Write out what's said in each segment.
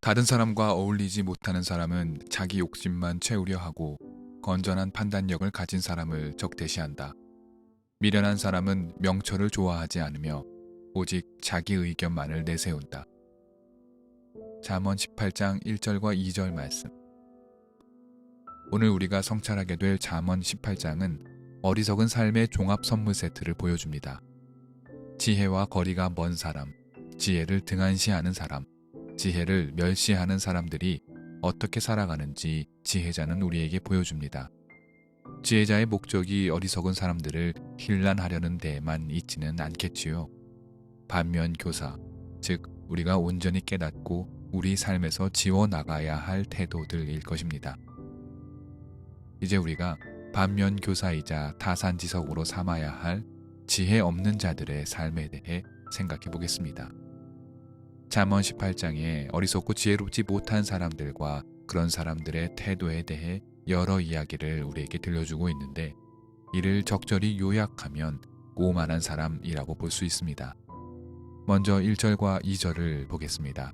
다른 사람과 어울리지 못하는 사람은 자기 욕심만 채우려 하고 건전한 판단력을 가진 사람을 적대시한다. 미련한 사람은 명철을 좋아하지 않으며 오직 자기 의견만을 내세운다. 잠언 18장 1절과 2절 말씀. 오늘 우리가 성찰하게 될 잠언 18장은 어리석은 삶의 종합 선물 세트를 보여줍니다. 지혜와 거리가 먼 사람, 지혜를 등한시하는 사람, 지혜를 멸시하는 사람들이 어떻게 살아가는지 지혜자는 우리에게 보여줍니다. 지혜자의 목적이 어리석은 사람들을 hir난하려는 데에만 있지는 않겠지요. 반면 교사, 즉 우리가 온전히 깨닫고 우리 삶에서 지워나가야 할 태도들일 것입니다. 이제 우리가 반면 교사이자 타산지석으로 삼아야 할 지혜 없는 자들의 삶에 대해 생각해 보겠습니다. 잠언 18장에 어리석고 지혜롭지 못한 사람들과 그런 사람들의 태도에 대해 여러 이야기를 우리에게 들려주고 있는데, 이를 적절히 요약하면 오만한 사람이라고 볼 수 있습니다. 먼저 1절과 2절을 보겠습니다.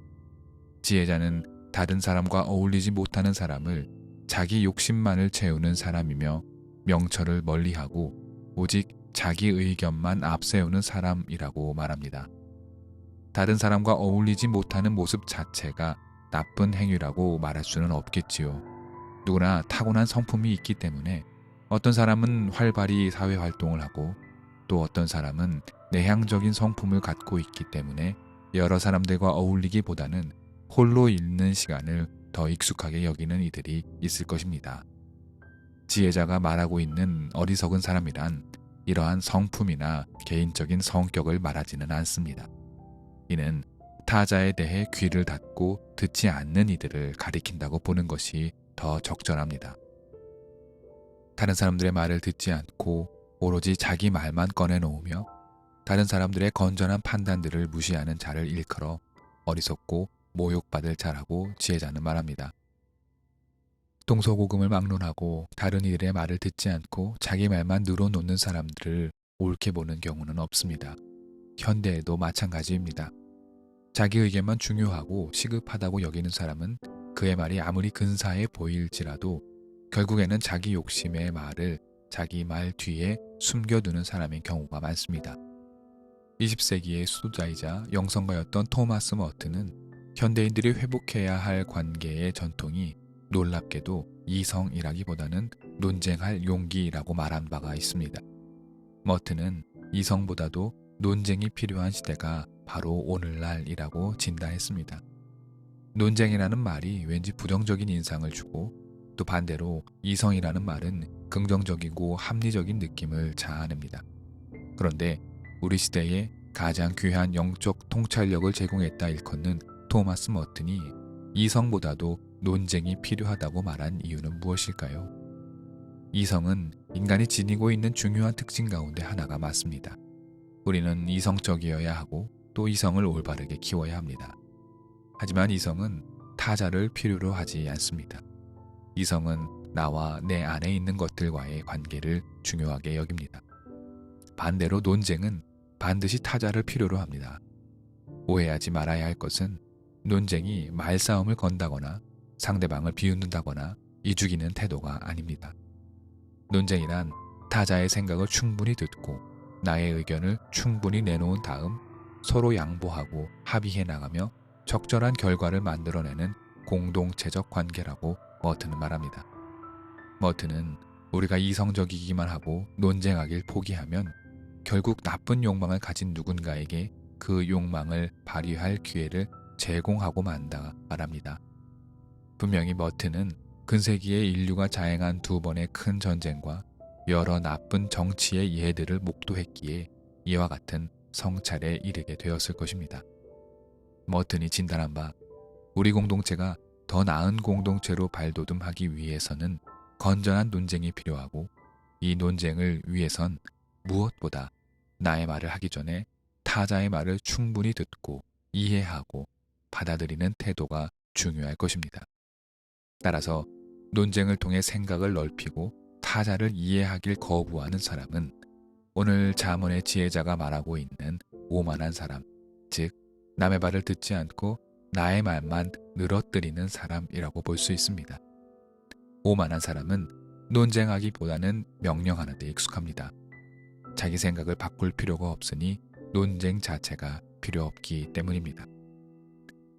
지혜자는 다른 사람과 어울리지 못하는 사람을 자기 욕심만을 채우는 사람이며 명철을 멀리하고 오직 자기 의견만 앞세우는 사람이라고 말합니다. 다른 사람과 어울리지 못하는 모습 자체가 나쁜 행위라고 말할 수는 없겠지요. 누구나 타고난 성품이 있기 때문에 어떤 사람은 활발히 사회활동을 하고 또 어떤 사람은 내향적인 성품을 갖고 있기 때문에 여러 사람들과 어울리기보다는 홀로 있는 시간을 더 익숙하게 여기는 이들이 있을 것입니다. 지혜자가 말하고 있는 어리석은 사람이란 이러한 성품이나 개인적인 성격을 말하지는 않습니다. 이는 타자에 대해 귀를 닫고 듣지 않는 이들을 가리킨다고 보는 것이 더 적절합니다. 다른 사람들의 말을 듣지 않고 오로지 자기 말만 꺼내놓으며 다른 사람들의 건전한 판단들을 무시하는 자를 일컬어 어리석고 모욕받을 자라고 지혜자는 말합니다. 동서고금을 막론하고 다른 이들의 말을 듣지 않고 자기 말만 늘어놓는 사람들을 옳게 보는 경우는 없습니다. 현대에도 마찬가지입니다. 자기 의견만 중요하고 시급하다고 여기는 사람은 그의 말이 아무리 근사해 보일지라도 결국에는 자기 욕심의 말을 자기 말 뒤에 숨겨두는 사람인 경우가 많습니다. 20세기의 수도자이자 영성가였던 토마스 머튼은 현대인들이 회복해야 할 관계의 전통이 놀랍게도 이성이라기보다는 논쟁할 용기라고 말한 바가 있습니다. 머튼은 이성보다도 논쟁이 필요한 시대가 바로 오늘날이라고 진단했습니다. 논쟁이라는 말이 왠지 부정적인 인상을 주고 또 반대로 이성이라는 말은 긍정적이고 합리적인 느낌을 자아냅니다. 그런데 우리 시대에 가장 귀한 영적 통찰력을 제공했다 일컫는 토마스 머튼이 이성보다도 논쟁이 필요하다고 말한 이유는 무엇일까요? 이성은 인간이 지니고 있는 중요한 특징 가운데 하나가 맞습니다. 우리는 이성적이어야 하고 또 이성을 올바르게 키워야 합니다. 하지만 이성은 타자를 필요로 하지 않습니다. 이성은 나와 내 안에 있는 것들과의 관계를 중요하게 여깁니다. 반대로 논쟁은 반드시 타자를 필요로 합니다. 오해하지 말아야 할 것은 논쟁이 말싸움을 건다거나 상대방을 비웃는다거나 이죽이는 태도가 아닙니다. 논쟁이란 타자의 생각을 충분히 듣고 나의 의견을 충분히 내놓은 다음 서로 양보하고 합의해 나가며 적절한 결과를 만들어내는 공동체적 관계라고 머튼은 말합니다. 머튼은 우리가 이성적이기만 하고 논쟁하길 포기하면 결국 나쁜 욕망을 가진 누군가에게 그 욕망을 발휘할 기회를 제공하고 만다 말합니다. 분명히 머튼은 근세기에 인류가 자행한 2번의 큰 전쟁과 여러 나쁜 정치의 예들을 목도했기에 이와 같은 성찰에 이르게 되었을 것입니다. 머튼이 진단한 바, 우리 공동체가 더 나은 공동체로 발돋움하기 위해서는 건전한 논쟁이 필요하고 이 논쟁을 위해선 무엇보다 나의 말을 하기 전에 타자의 말을 충분히 듣고 이해하고 받아들이는 태도가 중요할 것입니다. 따라서 논쟁을 통해 생각을 넓히고 타자를 이해하길 거부하는 사람은 오늘 잠언의 지혜자가 말하고 있는 오만한 사람, 즉 남의 말을 듣지 않고 나의 말만 늘어뜨리는 사람이라고 볼 수 있습니다. 오만한 사람은 논쟁하기보다는 명령하는 데 익숙합니다. 자기 생각을 바꿀 필요가 없으니 논쟁 자체가 필요 없기 때문입니다.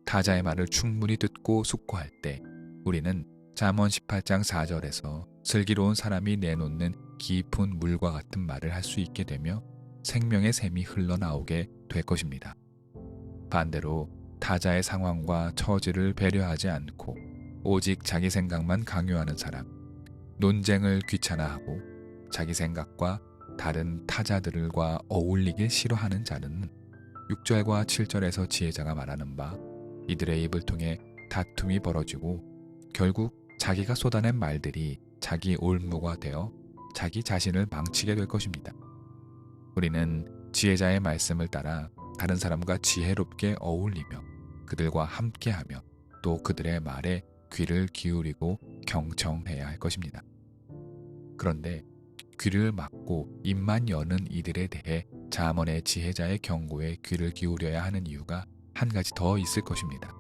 타자의 말을 충분히 듣고 숙고할 때 우리는 잠언 18장 4절에서 슬기로운 사람이 내놓는 깊은 물과 같은 말을 할 수 있게 되며 생명의 샘이 흘러나오게 될 것입니다. 반대로 타자의 상황과 처지를 배려하지 않고 오직 자기 생각만 강요하는 사람, 논쟁을 귀찮아하고 자기 생각과 다른 타자들과 어울리길 싫어하는 자는 6절과 7절에서 지혜자가 말하는 바 이들의 입을 통해 다툼이 벌어지고 결국 자기가 쏟아낸 말들이 자기 올무가 되어 자기 자신을 망치게 될 것입니다. 우리는 지혜자의 말씀을 따라 다른 사람과 지혜롭게 어울리며 그들과 함께하며 또 그들의 말에 귀를 기울이고 경청해야 할 것입니다. 그런데 귀를 막고 입만 여는 이들에 대해 잠언의 지혜자의 경고에 귀를 기울여야 하는 이유가 한 가지 더 있을 것입니다.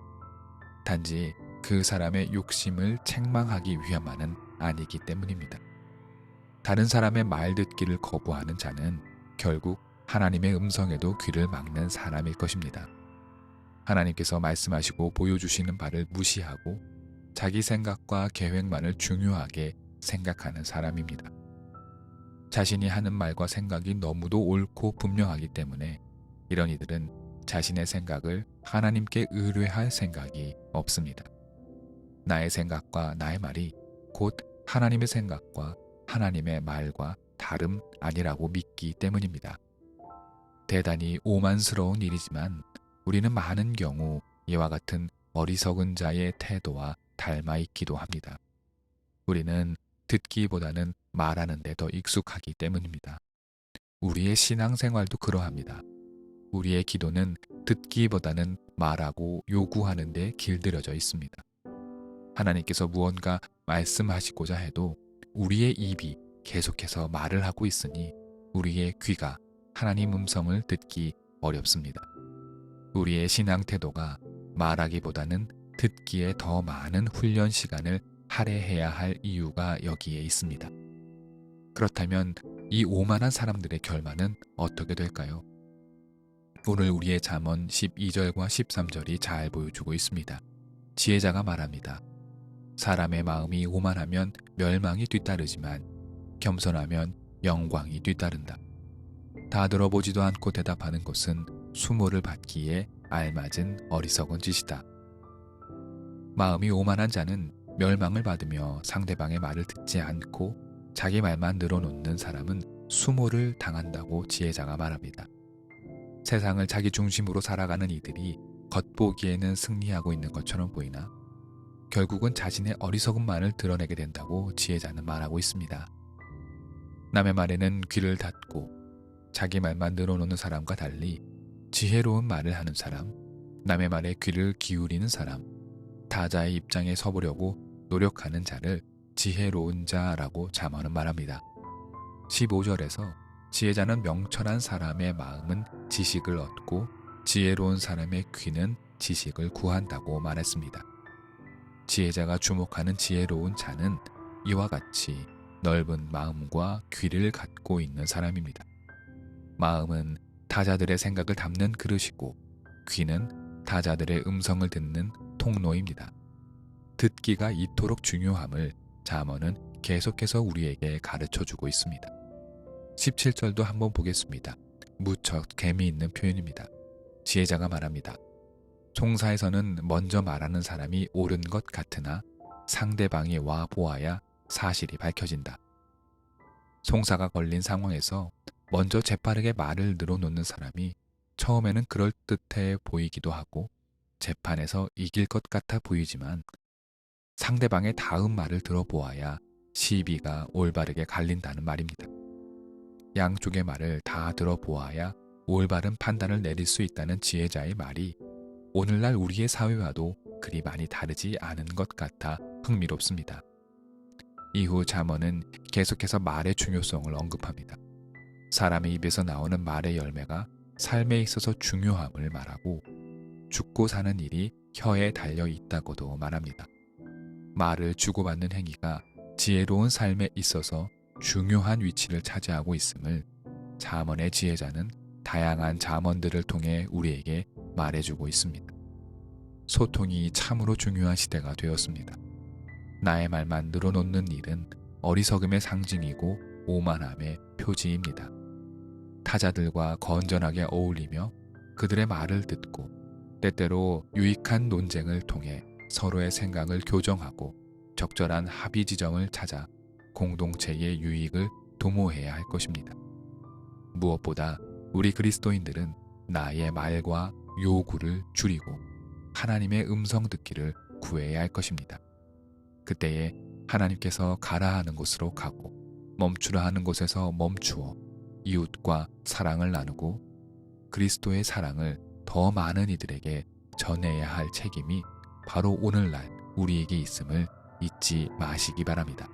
단지 그 사람의 욕심을 책망하기 위함만은 아니기 때문입니다. 다른 사람의 말 듣기를 거부하는 자는 결국 하나님의 음성에도 귀를 막는 사람일 것입니다. 하나님께서 말씀하시고 보여주시는 바를 무시하고 자기 생각과 계획만을 중요하게 생각하는 사람입니다. 자신이 하는 말과 생각이 너무도 옳고 분명하기 때문에 이런 이들은 자신의 생각을 하나님께 의뢰할 생각이 없습니다. 나의 생각과 나의 말이 곧 하나님의 생각과 하나님의 말과 다름 아니라고 믿기 때문입니다. 대단히 오만스러운 일이지만 우리는 많은 경우 이와 같은 어리석은 자의 태도와 닮아 있기도 합니다. 우리는 듣기보다는 말하는 데 더 익숙하기 때문입니다. 우리의 신앙생활도 그러합니다. 우리의 기도는 듣기보다는 말하고 요구하는 데 길들여져 있습니다. 하나님께서 무언가 말씀하시고자 해도 우리의 입이 계속해서 말을 하고 있으니 우리의 귀가 하나님 음성을 듣기 어렵습니다. 우리의 신앙 태도가 말하기보다는 듣기에 더 많은 훈련 시간을 할애해야 할 이유가 여기에 있습니다. 그렇다면 이 오만한 사람들의 결말은 어떻게 될까요? 오늘 우리의 잠언 12절과 13절이 잘 보여주고 있습니다. 지혜자가 말합니다. 사람의 마음이 오만하면 멸망이 뒤따르지만 겸손하면 영광이 뒤따른다. 다 들어보지도 않고 대답하는 것은 수모를 받기에 알맞은 어리석은 짓이다. 마음이 오만한 자는 멸망을 받으며 상대방의 말을 듣지 않고 자기 말만 늘어놓는 사람은 수모를 당한다고 지혜자가 말합니다. 세상을 자기 중심으로 살아가는 이들이 겉보기에는 승리하고 있는 것처럼 보이나 결국은 자신의 어리석음만을 드러내게 된다고 지혜자는 말하고 있습니다. 남의 말에는 귀를 닫고 자기 말만 늘어놓는 사람과 달리 지혜로운 말을 하는 사람, 남의 말에 귀를 기울이는 사람, 타자의 입장에 서보려고 노력하는 자를 지혜로운 자라고 잠언은 말합니다. 15절에서 지혜자는 명철한 사람의 마음은 지식을 얻고 지혜로운 사람의 귀는 지식을 구한다고 말했습니다. 지혜자가 주목하는 지혜로운 자는 이와 같이 넓은 마음과 귀를 갖고 있는 사람입니다. 마음은 타자들의 생각을 담는 그릇이고 귀는 타자들의 음성을 듣는 통로입니다. 듣기가 이토록 중요함을 잠언은 계속해서 우리에게 가르쳐주고 있습니다. 17절도 한번 보겠습니다. 무척 재미있는 표현입니다. 지혜자가 말합니다. 송사에서는 먼저 말하는 사람이 옳은 것 같으나 상대방이 와 보아야 사실이 밝혀진다. 송사가 걸린 상황에서 먼저 재빠르게 말을 늘어놓는 사람이 처음에는 그럴듯해 보이기도 하고 재판에서 이길 것 같아 보이지만 상대방의 다음 말을 들어보아야 시비가 올바르게 갈린다는 말입니다. 양쪽의 말을 다 들어보아야 올바른 판단을 내릴 수 있다는 지혜자의 말이 오늘날 우리의 사회와도 그리 많이 다르지 않은 것 같아 흥미롭습니다. 이후 잠언은 계속해서 말의 중요성을 언급합니다. 사람의 입에서 나오는 말의 열매가 삶에 있어서 중요함을 말하고 죽고 사는 일이 혀에 달려 있다고도 말합니다. 말을 주고받는 행위가 지혜로운 삶에 있어서 중요한 위치를 차지하고 있음을 잠언의 지혜자는 다양한 잠언들을 통해 우리에게 말해주고 있습니다. 소통이 참으로 중요한 시대가 되었습니다. 나의 말만 늘어놓는 일은 어리석음의 상징이고 오만함의 표지입니다. 타자들과 건전하게 어울리며 그들의 말을 듣고 때때로 유익한 논쟁을 통해 서로의 생각을 교정하고 적절한 합의 지점을 찾아 공동체의 유익을 도모해야 할 것입니다. 무엇보다 우리 그리스도인들은 나의 말과 요구를 줄이고 하나님의 음성 듣기를 구해야 할 것입니다. 그때에 하나님께서 가라 하는 곳으로 가고 멈추라 하는 곳에서 멈추어 이웃과 사랑을 나누고 그리스도의 사랑을 더 많은 이들에게 전해야 할 책임이 바로 오늘날 우리에게 있음을 잊지 마시기 바랍니다.